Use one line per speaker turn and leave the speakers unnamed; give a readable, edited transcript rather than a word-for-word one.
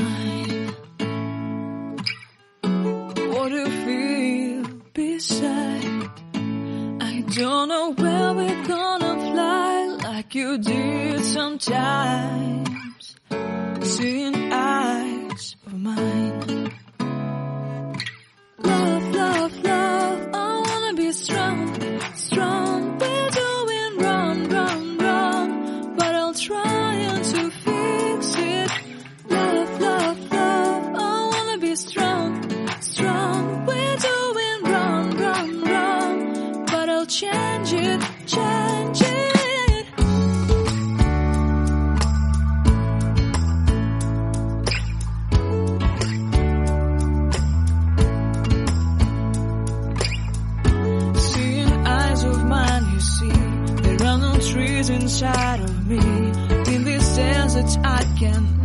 mine. What do you feel beside? I don't know where we're gonna fly like you did sometimes. Seeing eyes of mine. Love, love, love, I wanna be strong, strong. We're doing wrong, wrong, wrong, but I'll try to fix it. Love, love, love, I wanna be strong, strong. We're doing wrong, wrong, wrong, but I'll change it, change it. Trees inside of me. In this desert I can